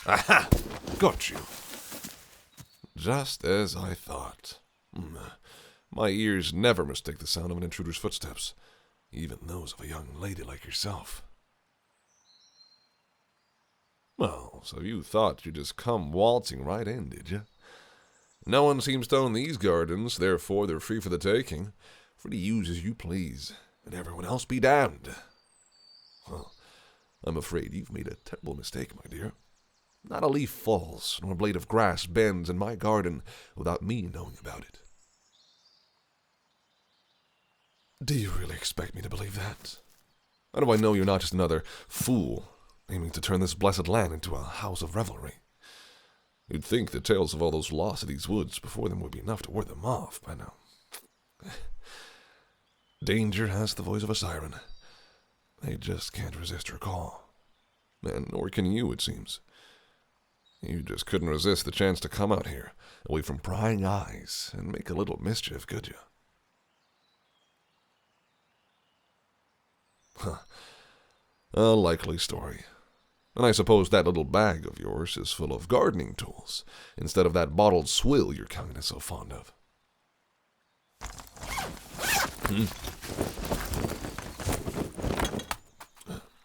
Aha! Got you. Just as I thought. My ears never mistake the sound of an intruder's footsteps, even those of a young lady like yourself. Well, so you thought you'd just come waltzing right in, did you? No one seems to own these gardens, therefore they're free for the taking. Free to use as you please, and everyone else be damned. Well, I'm afraid you've made a terrible mistake, my dear. Not a leaf falls, nor a blade of grass bends in my garden without me knowing about it. Do you really expect me to believe that? How do I know you're not just another fool aiming to turn this blessed land into a house of revelry? You'd think the tales of all those lost in these woods before them would be enough to ward them off by now. Danger has the voice of a siren. They just can't resist her call. And nor can you, it seems. You just couldn't resist the chance to come out here, away from prying eyes, and make a little mischief, could you? A likely story. And I suppose that little bag of yours is full of gardening tools, instead of that bottled swill your kind is so fond of.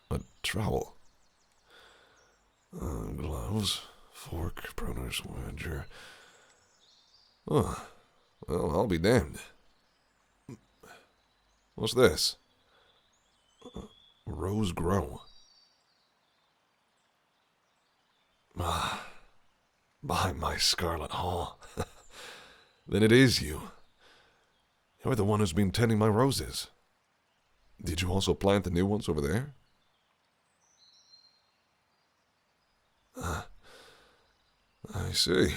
A trowel. Gloves, fork, pruner's wedger. Oh, well, I'll be damned. What's this? Rose grow. By my Scarlett Hall. Then it is you. You're the one who's been tending my roses. Did you also plant the new ones over there? I see.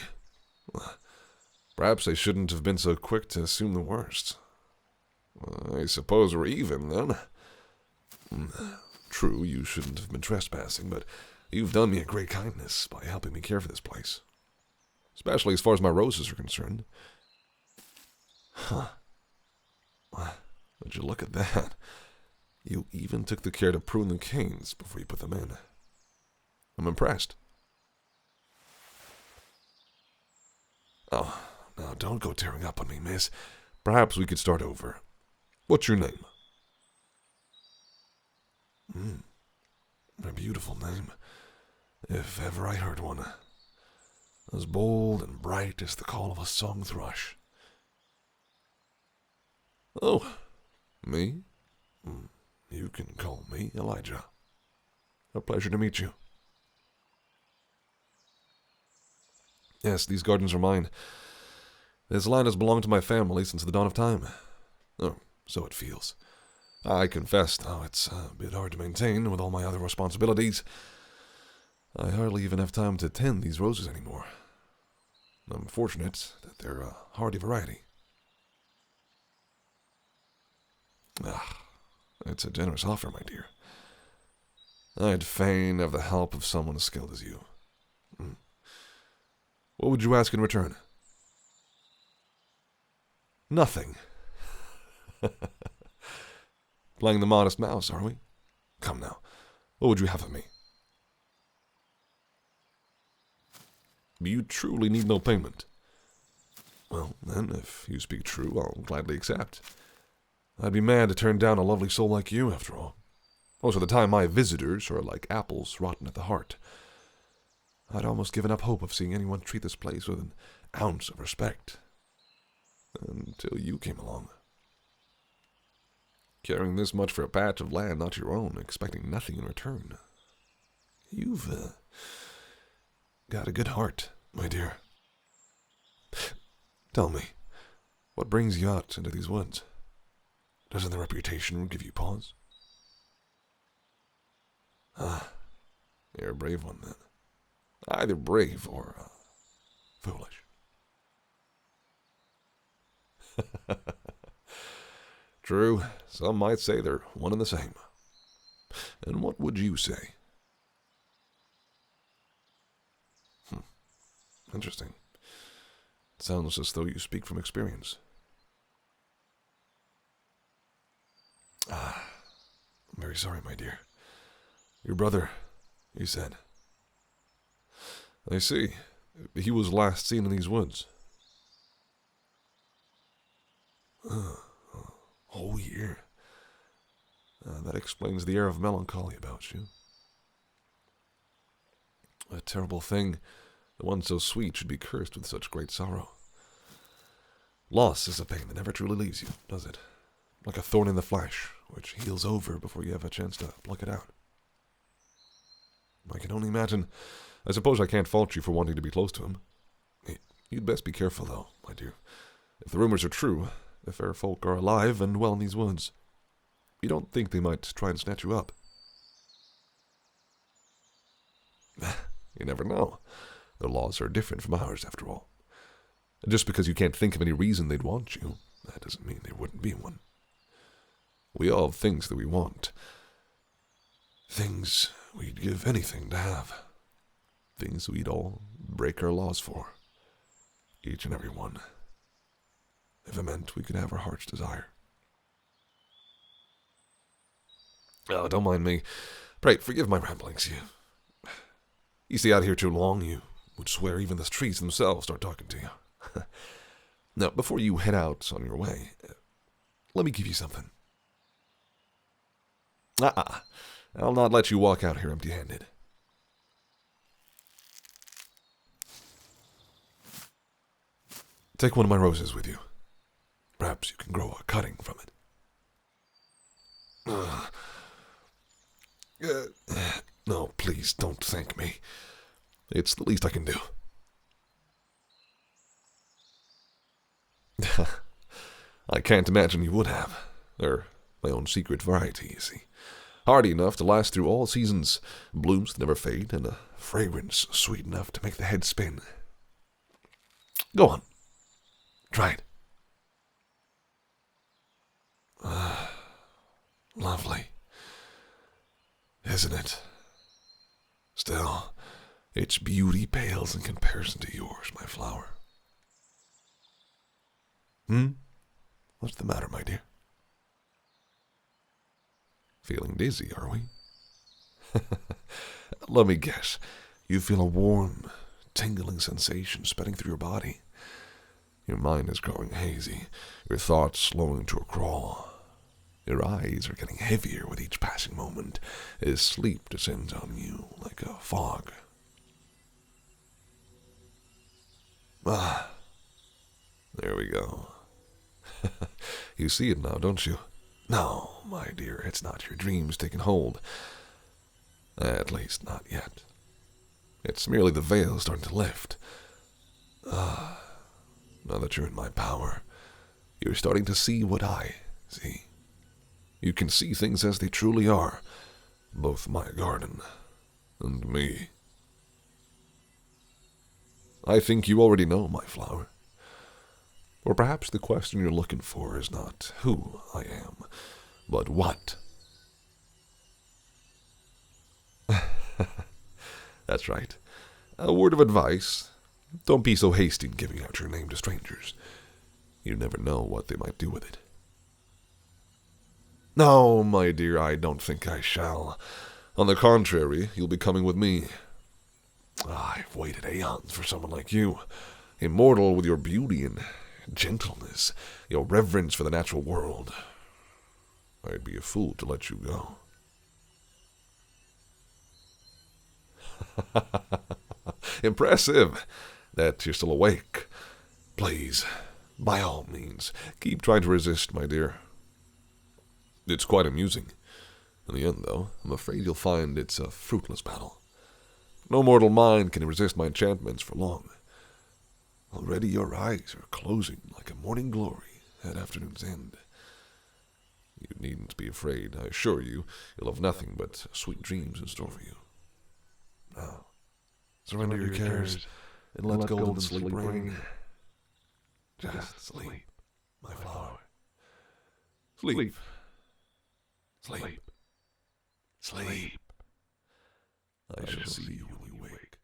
Perhaps I shouldn't have been so quick to assume the worst. I suppose we're even, then. True, you shouldn't have been trespassing, but you've done me a great kindness by helping me care for this place. Especially as far as my roses are concerned. Would you look at that? You even took the care to prune the canes before you put them in. I'm impressed. Oh, now don't go tearing up on me, miss. Perhaps we could start over. What's your name? A beautiful name, if ever I heard one. As bold and bright as the call of a song thrush. Oh, me? You can call me Elijah. A pleasure to meet you. Yes, these gardens are mine. This land has belonged to my family since the dawn of time. Oh, so it feels. I confess, though, it's a bit hard to maintain with all my other responsibilities. I hardly even have time to tend these roses anymore. I'm fortunate that they're a hardy variety. It's a generous offer, my dear. I'd fain have the help of someone as skilled as you. What would you ask in return? Nothing. Playing the modest mouse, are we? Come now, what would you have of me? You truly need no payment. Well, then, if you speak true, I'll gladly accept. I'd be mad to turn down a lovely soul like you, after all. Most of the time, my visitors are like apples rotten at the heart. I'd almost given up hope of seeing anyone treat this place with an ounce of respect. Until you came along. Caring this much for a patch of land not your own, expecting nothing in return. You've, got a good heart, my dear. Tell me, what brings you out into these woods? Doesn't the reputation give you pause? You're a brave one, then. Either brave or, foolish. True, some might say they're one and the same. And what would you say? Interesting. It sounds as though you speak from experience. I'm very sorry, my dear. Your brother, you said. I see. He was last seen in these woods. Whole year. That explains the air of melancholy about you. A terrible thing. The one so sweet should be cursed with such great sorrow. Loss is a pain that never truly leaves you, does it? Like a thorn in the flesh, which heals over before you have a chance to pluck it out. I can only imagine. I suppose I can't fault you for wanting to be close to him. You'd best be careful, though, my dear. If the rumors are true, the fair folk are alive and well in these woods. You don't think they might try and snatch you up? You never know. Their laws are different from ours, after all. Just because you can't think of any reason they'd want you, that doesn't mean there wouldn't be one. We all have things that we want. Things we'd give anything to have. Things we'd all break our laws for. Each and every one. If it meant we could have our heart's desire. Oh, don't mind me. Pray, forgive my ramblings. You stay out here too long, you would swear even the trees themselves start talking to you. Now, before you head out on your way, let me give you something. I'll not let you walk out here empty-handed. Take one of my roses with you. Perhaps you can grow a cutting from it. No, please don't thank me. It's the least I can do. I can't imagine you would have. They're my own secret variety, you see. Hardy enough to last through all seasons, blooms that never fade, and a fragrance sweet enough to make the head spin. Go on. Try it. Lovely. Isn't it? Still, its beauty pales in comparison to yours, my flower. What's the matter, my dear? Feeling dizzy, are we? Let me guess. You feel a warm, tingling sensation spreading through your body. Your mind is growing hazy, your thoughts slowing to a crawl. Your eyes are getting heavier with each passing moment as sleep descends on you like a fog. There we go. You see it now, don't you? No, my dear, it's not your dreams taking hold. At least, not yet. It's merely the veil starting to lift. Now that you're in my power, you're starting to see what I see. You can see things as they truly are, both my garden and me. I think you already know, my flower. Or perhaps the question you're looking for is not who I am, but what. That's right. A word of advice. Don't be so hasty in giving out your name to strangers. You never know what they might do with it. No, my dear, I don't think I shall. On the contrary, you'll be coming with me. I've waited aeons for someone like you, immortal with your beauty and gentleness, your reverence for the natural world. I'd be a fool to let you go. Impressive that you're still awake. Please, by all means, keep trying to resist, my dear. It's quite amusing. In the end, though, I'm afraid you'll find it's a fruitless battle. No mortal mind can resist my enchantments for long. Already your eyes are closing like a morning glory at afternoon's end. You needn't be afraid. I assure you, you'll have nothing but sweet dreams in store for you. Now, surrender your cares and let golden sleep reign. Just sleep, my flower. Sleep. Sleep. Sleep. I shall see you when you wake.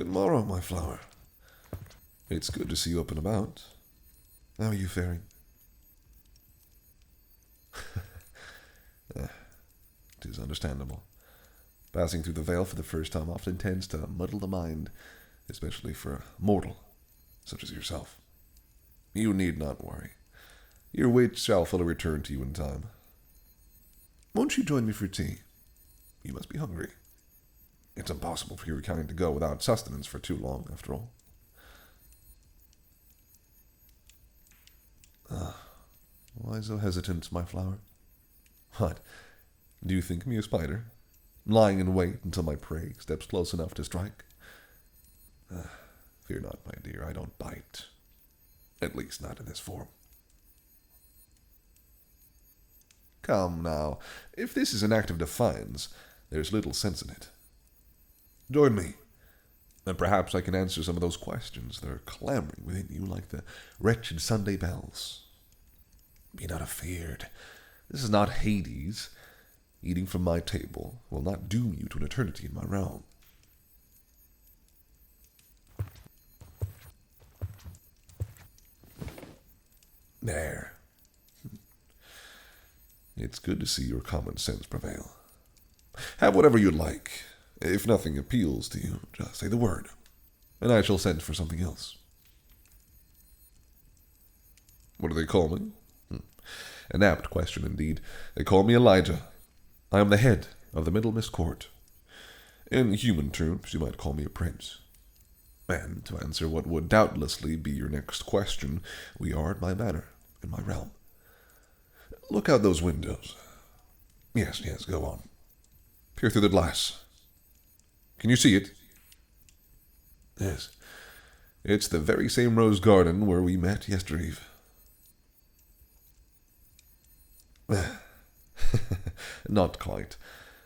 Good morrow, my flower. It's good to see you up and about. How are you faring? It is understandable. Passing through the veil for the first time often tends to muddle the mind, especially for a mortal such as yourself. You need not worry. Your wit shall fully return to you in time. Won't you join me for tea? You must be hungry. It's impossible for your kind to go without sustenance for too long, after all. Why so hesitant, my flower? What? Do you think me a spider? Lying in wait until my prey steps close enough to strike? Fear not, my dear, I don't bite. At least not in this form. Come now, if this is an act of defiance, there's little sense in it. Join me, and perhaps I can answer some of those questions that are clamoring within you like the wretched Sunday bells. Be not afeard. This is not Hades. Eating from my table will not doom you to an eternity in my realm. There. It's good to see your common sense prevail. Have whatever you like. If nothing appeals to you, just say the word, and I shall send for something else. What do they call me? An apt question indeed. They call me Elijah. I am the head of the Middlemas Court. In human terms, you might call me a prince. And to answer what would doubtlessly be your next question, we are at my manor, in my realm. Look out those windows. Yes, go on. Peer through the glass. Can you see it? Yes. It's the very same rose garden where we met yestereve. Not quite.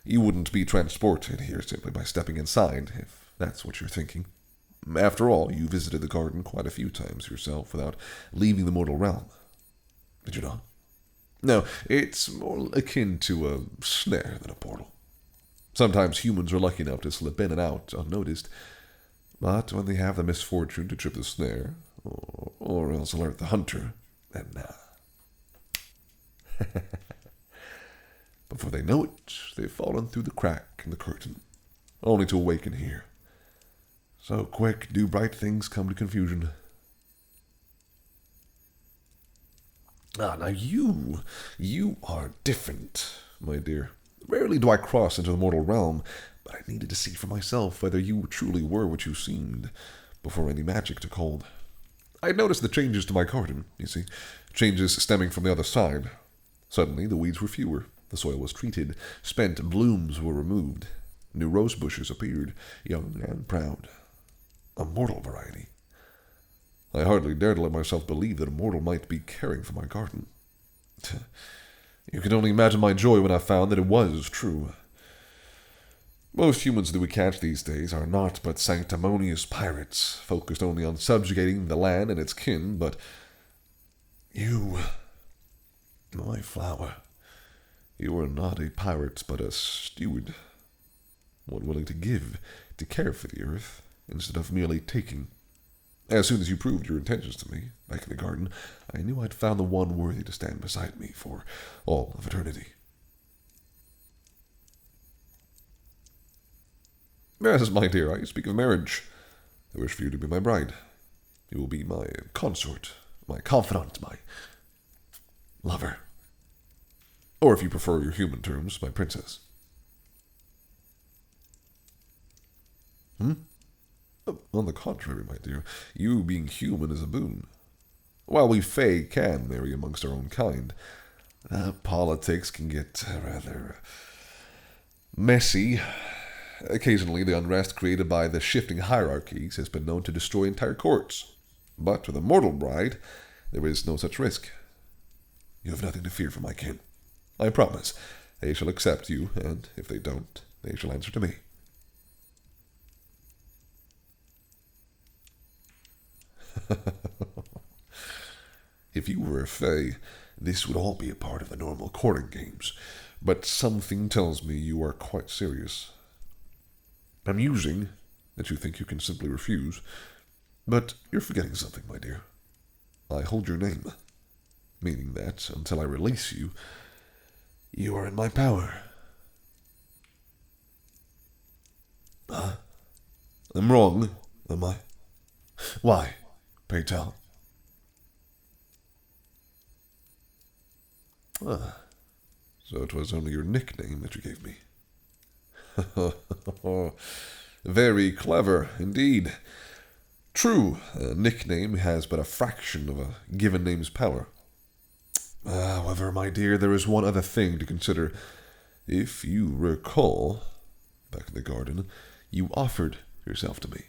You wouldn't be transported here simply by stepping inside, if that's what you're thinking. After all, you visited the garden quite a few times yourself without leaving the mortal realm. Did you not? No, it's more akin to a snare than a portal. Sometimes humans are lucky enough to slip in and out unnoticed, but when they have the misfortune to trip the snare, or else alert the hunter, then before they know it, they've fallen through the crack in the curtain, only to awaken here. So quick do bright things come to confusion. Now you are different, my dear. Rarely do I cross into the mortal realm, but I needed to see for myself whether you truly were what you seemed, before any magic took hold. I had noticed the changes to my garden, you see, changes stemming from the other side. Suddenly the weeds were fewer, the soil was treated, spent blooms were removed, new rose bushes appeared, young and proud. A mortal variety. I hardly dared let myself believe that a mortal might be caring for my garden. You can only imagine my joy when I found that it was true. Most humans that we catch these days are naught but sanctimonious pirates, focused only on subjugating the land and its kin, but you, my flower, you are not a pirate but a steward, one willing to give, to care for the earth, instead of merely taking. As soon as you proved your intentions to me, back in the garden, I knew I'd found the one worthy to stand beside me for all of eternity. Yes, my dear, I speak of marriage. I wish for you to be my bride. You will be my consort, my confidant, my lover. Or if you prefer your human terms, my princess. On the contrary, my dear, you being human is a boon. While we Fae can marry amongst our own kind, politics can get rather messy. Occasionally, the unrest created by the shifting hierarchies has been known to destroy entire courts. But with a mortal bride, there is no such risk. You have nothing to fear from my kin. I promise. They shall accept you, and if they don't, they shall answer to me. If you were a Fae, this would all be a part of the normal courting games, but something tells me you are quite serious. Amusing, that you think you can simply refuse. But you're forgetting something, my dear. I hold your name, meaning that, until I release you, you are in my power. I'm wrong, am I? Why? Pray tell. So it was only your nickname that you gave me. Very clever, indeed. True, a nickname has but a fraction of a given name's power. However, my dear, there is one other thing to consider. If you recall, back in the garden, you offered yourself to me.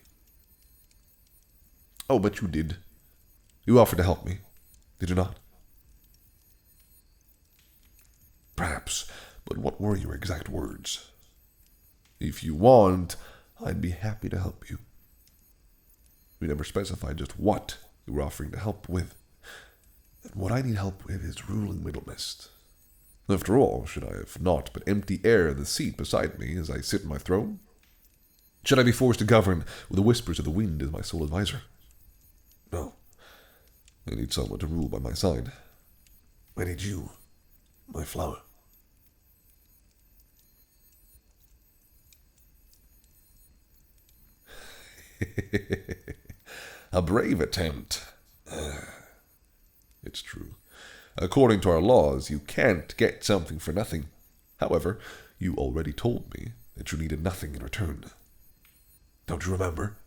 Oh, but you did. You offered to help me, did you not? Perhaps, but what were your exact words? If you want, I'd be happy to help you. We never specified just what you were offering to help with. And what I need help with is ruling Middle Mist. After all, should I have naught but empty air in the seat beside me as I sit in my throne? Should I be forced to govern with the whispers of the wind as my sole advisor? No. I need someone to rule by my side. I need you, my flower. A brave attempt. It's true. According to our laws, you can't get something for nothing. However, you already told me that you needed nothing in return. Don't you remember?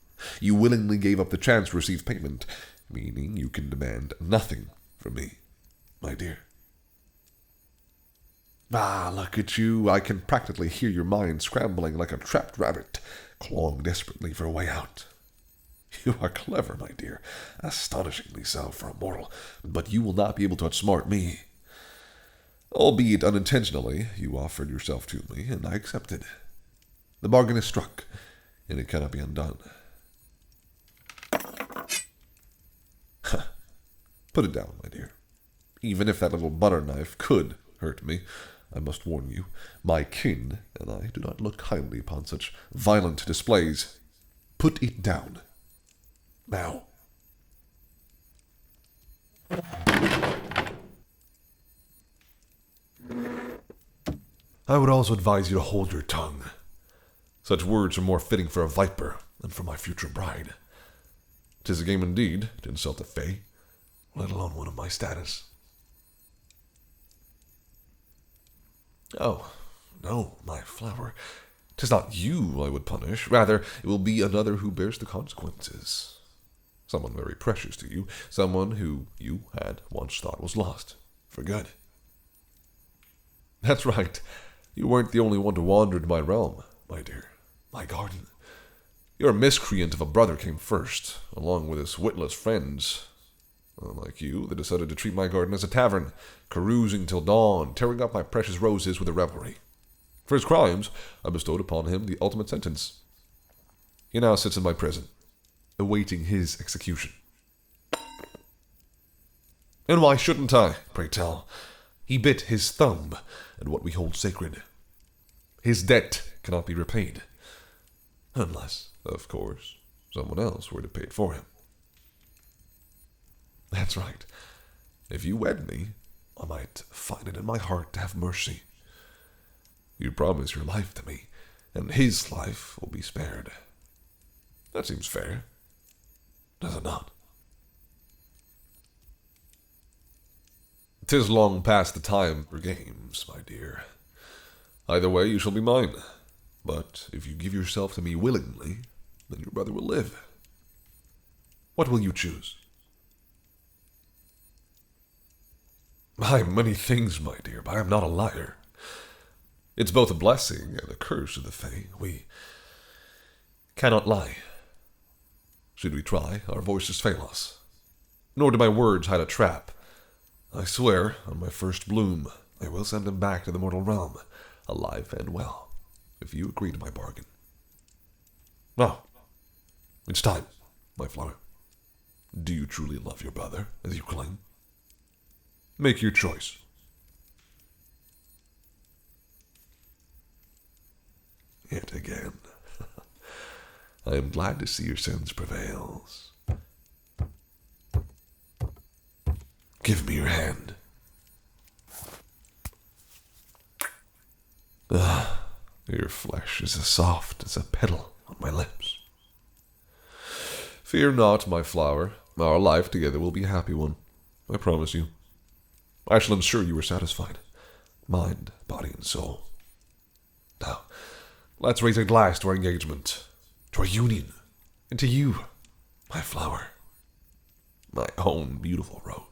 You willingly gave up the chance to receive payment, meaning you can demand nothing from me, my dear. Look at you. I can practically hear your mind scrambling like a trapped rabbit, clawing desperately for a way out. You are clever, my dear, astonishingly so for a mortal, but you will not be able to outsmart me. Albeit unintentionally, you offered yourself to me, and I accepted. The bargain is struck, and it cannot be undone. Put it down, my dear. Even if that little butter knife could hurt me, I must warn you, my kin and I do not look kindly upon such violent displays. Put it down. Now. I would also advise you to hold your tongue. Such words are more fitting for a viper than for my future bride. 'Tis a game indeed to insult a fae, let alone one of my status. Oh, no, my flower. 'Tis not you I would punish. Rather, it will be another who bears the consequences. Someone very precious to you. Someone who you had once thought was lost. For good. That's right. You weren't the only one to wander into my realm, my dear. My garden. Your miscreant of a brother came first, along with his witless friends. Like you, they decided to treat my garden as a tavern, carousing till dawn, tearing up my precious roses with a revelry. For his crimes, I bestowed upon him the ultimate sentence. He now sits in my prison, awaiting his execution. And why shouldn't I, pray tell? He bit his thumb at what we hold sacred. His debt cannot be repaid. Unless, of course, someone else were to pay it for him. That's right. If you wed me, I might find it in my heart to have mercy. You promise your life to me, and his life will be spared. That seems fair, does it not? 'Tis long past the time for games, my dear. Either way, you shall be mine. But if you give yourself to me willingly, then your brother will live. What will you choose? I am many things, my dear, but I am not a liar. It's both a blessing and a curse of the Fae. We cannot lie. Should we try, our voices fail us. Nor do my words hide a trap. I swear, on my first bloom, I will send him back to the mortal realm, alive and well, if you agree to my bargain. Now, it's time, my flower. Do you truly love your brother, as you claim? Make your choice. Yet again. I am glad to see your sense prevails. Give me your hand. Your flesh is as soft as a petal on my lips. Fear not, my flower. Our life together will be a happy one. I promise you. I shall ensure you are satisfied. Mind, body, and soul. Now, let's raise a glass to our engagement, to our union, and to you, my flower, my own beautiful rose.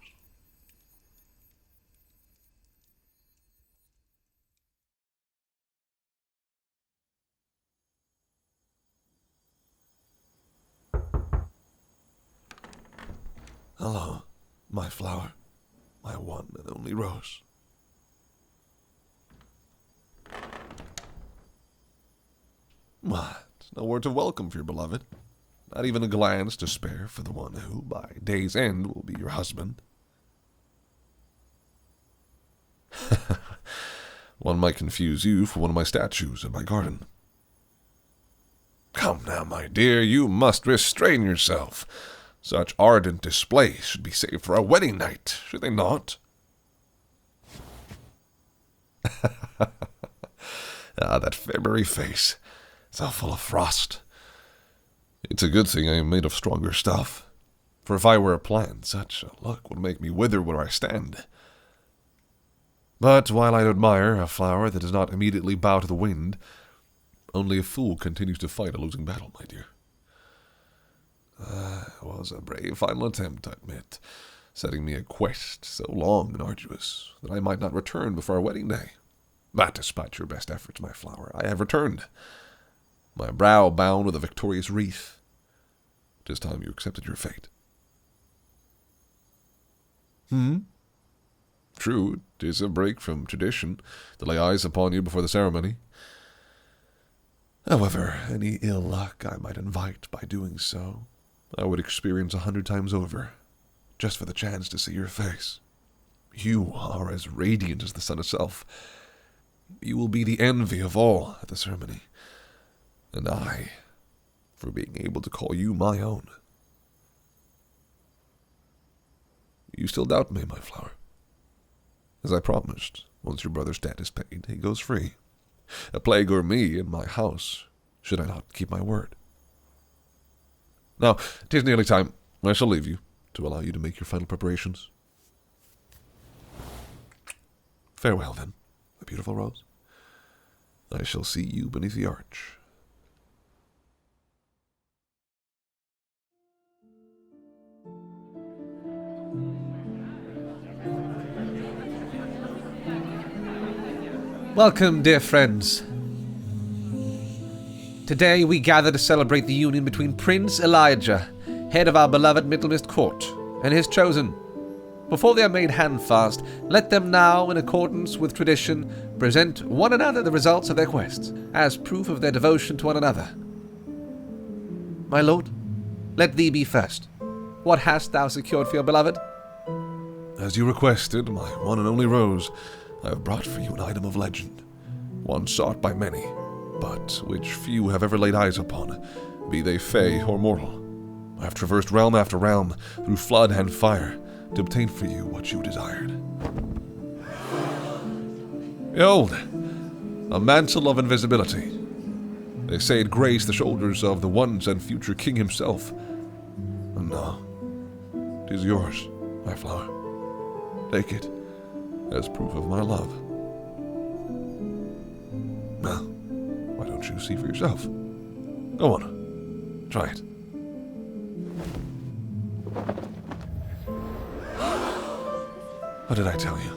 Hello, my flower, my one and only rose. What? No word of welcome for your beloved? Not even a glance to spare for the one who, by day's end, will be your husband? One might confuse you for one of my statues in my garden. Come now, my dear, you must restrain yourself. Such ardent displays should be saved for our wedding night, should they not? That February face, so full of frost. It's a good thing I am made of stronger stuff, for if I were a plant, such a look would make me wither where I stand. But while I admire a flower that does not immediately bow to the wind, only a fool continues to fight a losing battle, my dear. It was a brave final attempt, I admit, setting me a quest so long and arduous that I might not return before our wedding day. But despite your best efforts, my flower, I have returned, my brow bound with a victorious wreath. 'Tis time you accepted your fate. True, 'tis a break from tradition to lay eyes upon you before the ceremony. However, any ill luck I might invite by doing so, I would experience 100 times over, just for the chance to see your face. You are as radiant as the sun itself. You will be the envy of all at the ceremony, and I, for being able to call you my own. You still doubt me, my flower? As I promised, once your brother's debt is paid, he goes free. A plague or me in my house, should I not keep my word. Now, 'tis nearly time. I shall leave you, to allow you to make your final preparations. Farewell, then, my beautiful rose. I shall see you beneath the arch. Welcome, dear friends. Today we gather to celebrate the union between Prince Elijah, head of our beloved Middlemist court, and his chosen. Before they are made handfast, let them now, in accordance with tradition, present one another the results of their quests, as proof of their devotion to one another. My lord, let thee be first. What hast thou secured for your beloved? As you requested, my one and only rose, I have brought for you an item of legend, one sought by many, but which few have ever laid eyes upon, be they fey or mortal. I have traversed realm after realm, through flood and fire, to obtain for you what you desired. Behold, a mantle of invisibility. They say it graced the shoulders of the once and future king himself. And now, 'tis yours, my flower. Take it as proof of my love. Now, why don't you see for yourself? Go on, try it. What did I tell you?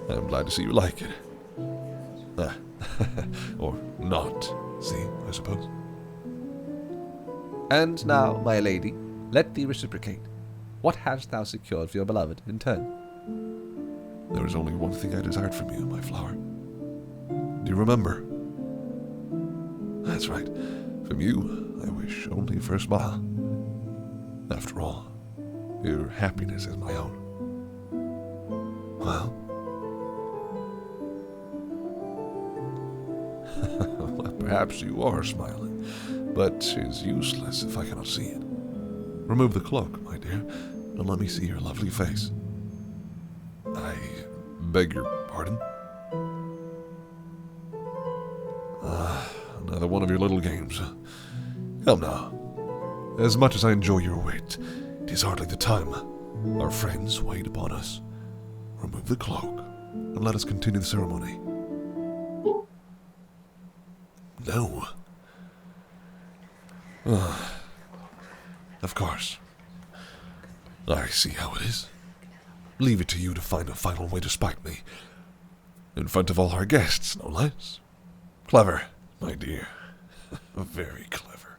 I'm glad to see you like it. Or not see, I suppose. And now, my lady, let thee reciprocate. What hast thou secured for your beloved in turn? There is only one thing I desired from you, my flower. Do you remember? That's right. From you, I wish only for a smile. After all, your happiness is my own. Well, well, perhaps you are smiling. but is useless if I cannot see it. Remove the cloak, my dear, and let me see your lovely face. I beg your pardon? Another one of your little games. Come now. As much as I enjoy your wit, it is hardly the time. Our friends wait upon us. Remove the cloak, and let us continue the ceremony. No. Of course. I see how it is. Leave it to you to find a final way to spite me. In front of all our guests, no less. Clever, my dear. Very clever.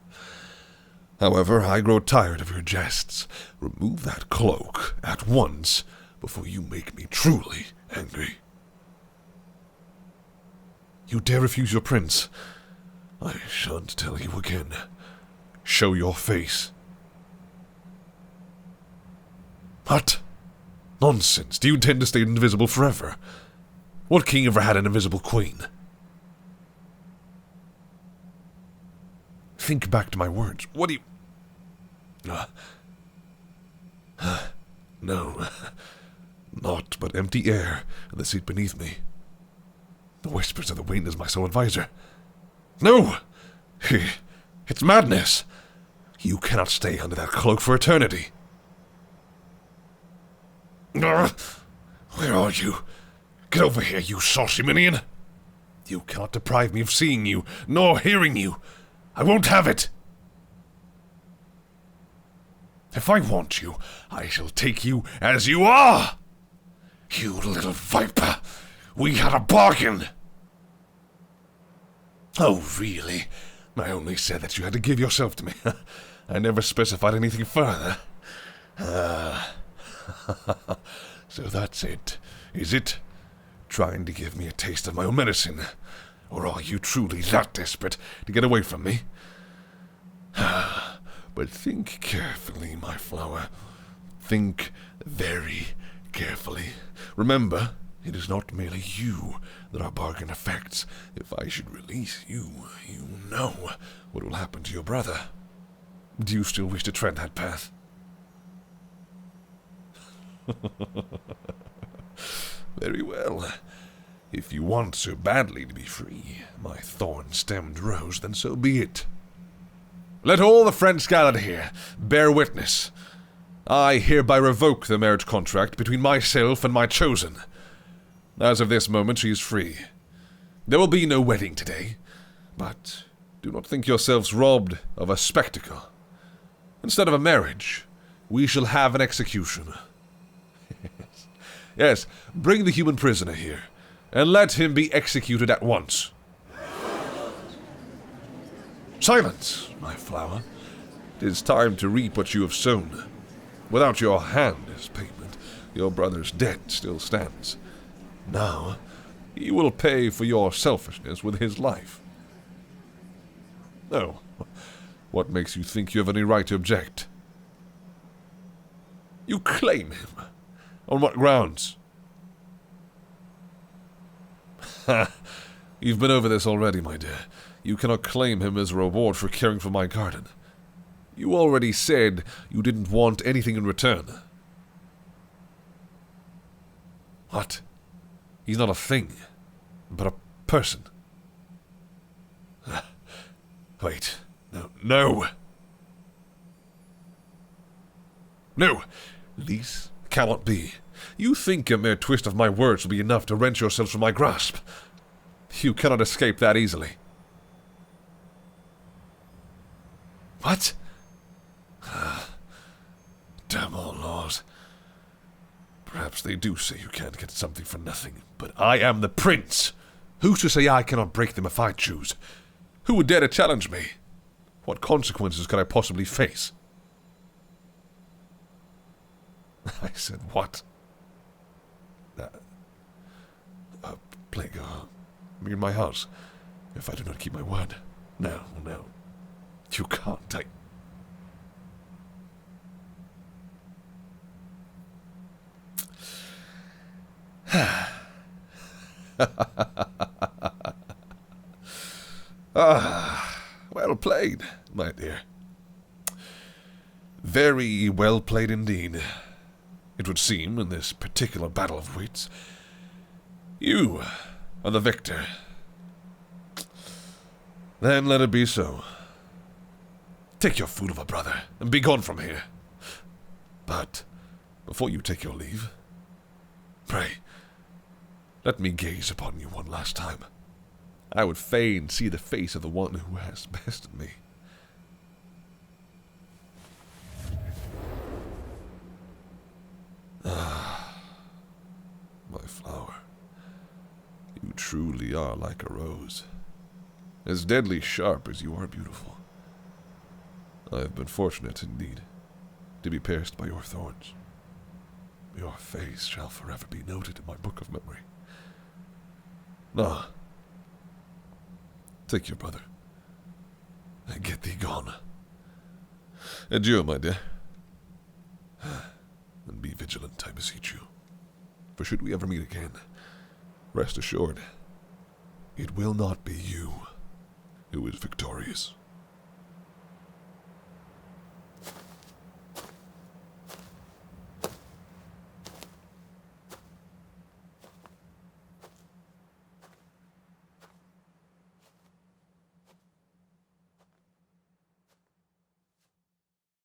However, I grow tired of your jests. Remove that cloak at once before you make me truly angry. You dare refuse your prince? I shan't tell you again. Show your face. What? Nonsense. Do you intend to stay invisible forever? What king ever had an invisible queen? Think back to my words. What do you... No. Naught but empty air and the seat beneath me. The whispers of the wind is my sole advisor. No! It's madness! You cannot stay under that cloak for eternity. Where are you? Get over here, you saucy minion! You cannot deprive me of seeing you, nor hearing you. I won't have it! If I want you, I shall take you as you are! You little viper! We had a bargain! Oh, really? I only said that you had to give yourself to me. I never specified anything further. So that's it, is it? Trying to give me a taste of my own medicine? Or are you truly that desperate to get away from me? But think carefully, my flower. Think very carefully. Remember, it is not merely you that our bargain affects. If I should release you, you know what will happen to your brother. Do you still wish to tread that path? Very well. If you want so badly to be free, my thorn-stemmed rose, then so be it. Let all the friends Scarlett here bear witness. I hereby revoke the marriage contract between myself and my chosen. As of this moment, she is free. There will be no wedding today, but do not think yourselves robbed of a spectacle. Instead of a marriage, we shall have an execution. Yes, bring the human prisoner here, and let him be executed at once. Silence, my flower. It is time to reap what you have sown. Without your hand as payment, your brother's debt still stands. Now, he will pay for your selfishness with his life. Oh, what makes you think you have any right to object? You claim him? On what grounds? Ha! You've been over this already, my dear. You cannot claim him as a reward for caring for my garden. You already said you didn't want anything in return. What? He's not a thing, but a person. Wait. No. No! This cannot be. You think a mere twist of my words will be enough to wrench yourselves from my grasp. You cannot escape that easily. What? Damn all laws. Perhaps they do say you can't get something for nothing, but I am the prince. Who's to say I cannot break them if I choose? Who would dare to challenge me? What consequences could I possibly face? I said what? A plague in my house, if I do not keep my word. No. You can't. Well played. my dear. Very well played indeed. It would seem, in this particular battle of wits, you are the victor. Then let it be so. Take your fool of a brother, and be gone from here. But, before you take your leave, pray, let me gaze upon you one last time. I would fain see the face of the one who has bested me. Ah, my flower, you truly are like a rose, as deadly sharp as you are beautiful. I have been fortunate indeed to be pierced by your thorns. Your face shall forever be noted in my book of memory. Now, take your brother, and get thee gone. Adieu, my dear. And be vigilant, I beseech you. For should we ever meet again, rest assured, it will not be you who is victorious.